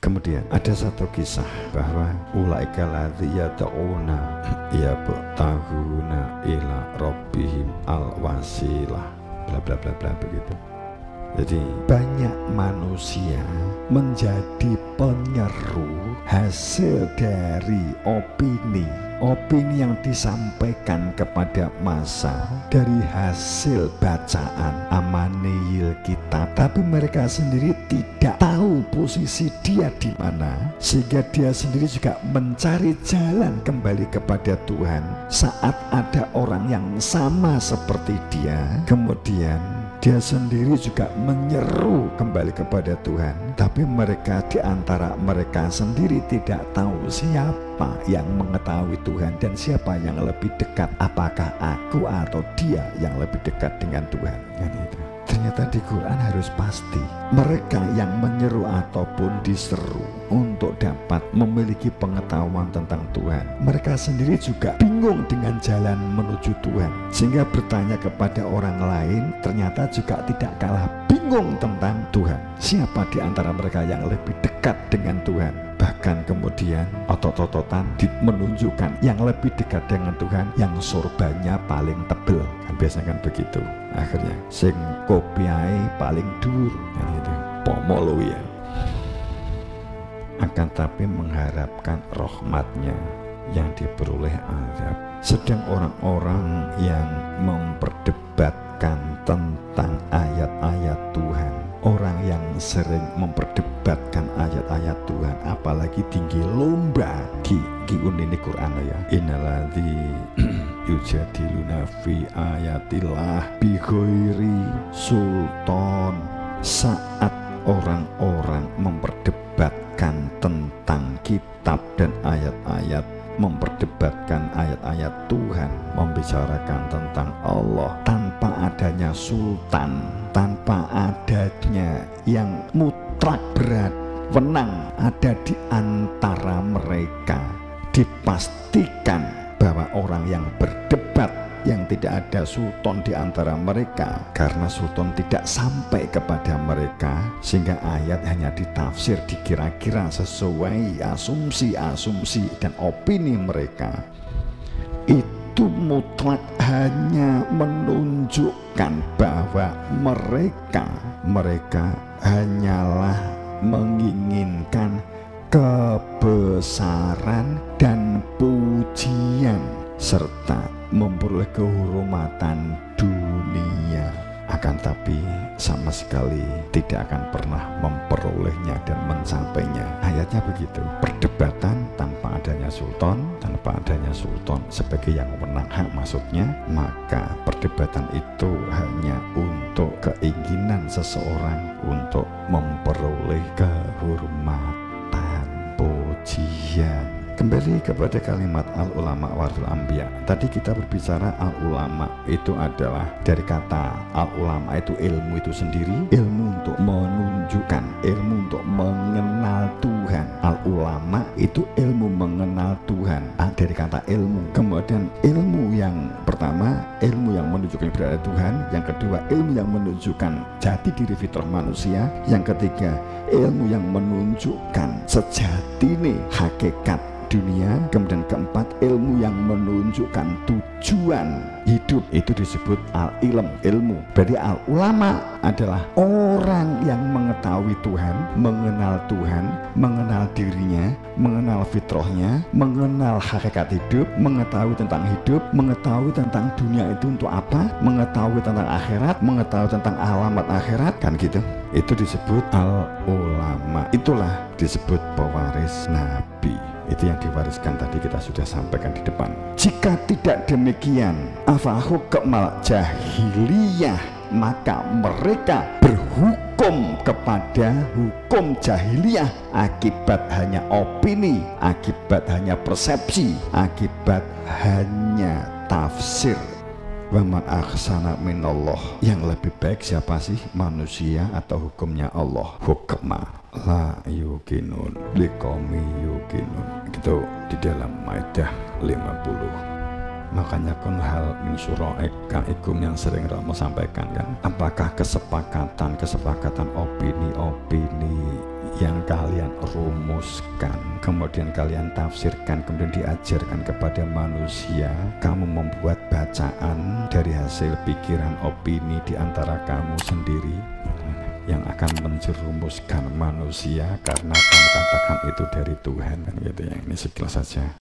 Kemudian ada satu kisah bahwa ulaika ladzi yad'una yabtahuna ila rabbihim al-wasilah bla bla bla bla begitu. Jadi banyak manusia menjadi penyeru hasil dari opini yang disampaikan kepada massa dari hasil bacaan amaniyil kitab, tapi mereka sendiri tidak tahu posisi dia di mana, sehingga dia sendiri juga mencari jalan kembali kepada Tuhan saat ada orang yang sama seperti dia, kemudian dia sendiri juga menyeru kembali kepada Tuhan, tapi mereka di antara mereka sendiri tidak tahu siapa yang mengetahui Tuhan dan siapa yang lebih dekat, apakah aku atau dia yang lebih dekat dengan Tuhan. Kan itu. Ternyata di Quran harus pasti mereka yang menyeru ataupun diseru untuk dapat memiliki pengetahuan tentang Tuhan, mereka sendiri juga bingung dengan jalan menuju Tuhan, sehingga bertanya kepada orang lain ternyata juga tidak kalah bingung tentang Tuhan. Siapa di antara mereka yang lebih dekat dengan Tuhan? Bahkan kemudian otot-ototan menunjukkan yang lebih dekat dengan Tuhan yang sorbannya paling tebel, kan biasanya kan begitu. Akhirnya sing kopiai paling dur, kan gitu. Pomolo ya. Akan tapi mengharapkan rahmatnya yang diperoleh azab. Sedang orang-orang yang memperdebatkan tentang ayat-ayat Tuhan, orang yang sering memperdebatkan ayat-ayat Tuhan, apalagi tinggi lomba ki unini Quran ya, innaladzi yujadiluna fi ayatillah bi ghairi sultan. Saat orang-orang memperdebatkan tentang kitab dan ayat-ayat, memperdebatkan ayat-ayat Tuhan, membicarakan tentang Allah tanpa adanya sultan, tanpa adanya yang mutlak berwenang ada di antara mereka, dipastikan bahwa orang yang berdebat yang tidak ada sultan di antara mereka, karena sultan tidak sampai kepada mereka, sehingga ayat hanya ditafsir dikira-kira sesuai asumsi-asumsi dan opini mereka. Itu mutlak hanya menunjukkan bahwa mereka hanyalah menginginkan kebesaran dan pujian serta memperoleh kehormatan dunia, akan tapi sama sekali tidak akan pernah memperolehnya dan mencapainya. Ayatnya begitu. Perdebatan tanpa adanya sultan sebagai yang menang hak maksudnya, maka perdebatan itu hanya untuk keinginan seseorang untuk memperoleh kehormatan, pujian. Kembali kepada kalimat al-ulama warasatul anbiya. Tadi kita berbicara al-ulama itu adalah dari kata al-ulama itu ilmu itu sendiri, ilmu untuk menunjukkan, ilmu untuk mengenal Tuhan. Al-ulama itu ilmu mengenal Tuhan, dari kata ilmu. Kemudian ilmu yang pertama, ilmu yang menunjukkan keberadaan Tuhan. Yang kedua, ilmu yang menunjukkan jati diri fitrah manusia. Yang ketiga, ilmu yang menunjukkan sejatine hakikat dunia. Kemudian keempat, ilmu yang menunjukkan tujuan hidup, itu disebut al-ilm, ilmu. Berarti al-ulama adalah orang yang mengetahui Tuhan, mengenal Tuhan, mengenal dirinya, mengenal fitrahnya, mengenal hakikat hidup, mengetahui tentang hidup, mengetahui tentang dunia itu untuk apa, mengetahui tentang akhirat, mengetahui tentang alamat akhirat, kan gitu. Itu disebut al-ulama. Itulah disebut pewaris Nabi. Itu yang diwariskan tadi kita sudah sampaikan di depan. Jika tidak demikian, afahukmal jahiliyah, maka mereka berhukum kepada hukum jahiliyah akibat hanya opini, akibat hanya persepsi, akibat hanya tafsir. Waman ahsana minallah, yang lebih baik siapa sih, manusia atau hukumnya Allah? Hukma la yukinun liqaumi yukinun, itu di dalam Maidah 50. Makanya kun hal min syura'ika ikum yang sering Rama sampaikan kan, apakah kesepakatan opini-opini yang kalian rumuskan, kemudian kalian tafsirkan, kemudian diajarkan kepada manusia. Kamu membuat bacaan dari hasil pikiran opini di antara kamu sendiri yang akan menjerumuskan manusia karena kamu katakan itu dari Tuhan, kan gitu ya. Ini sekilas saja.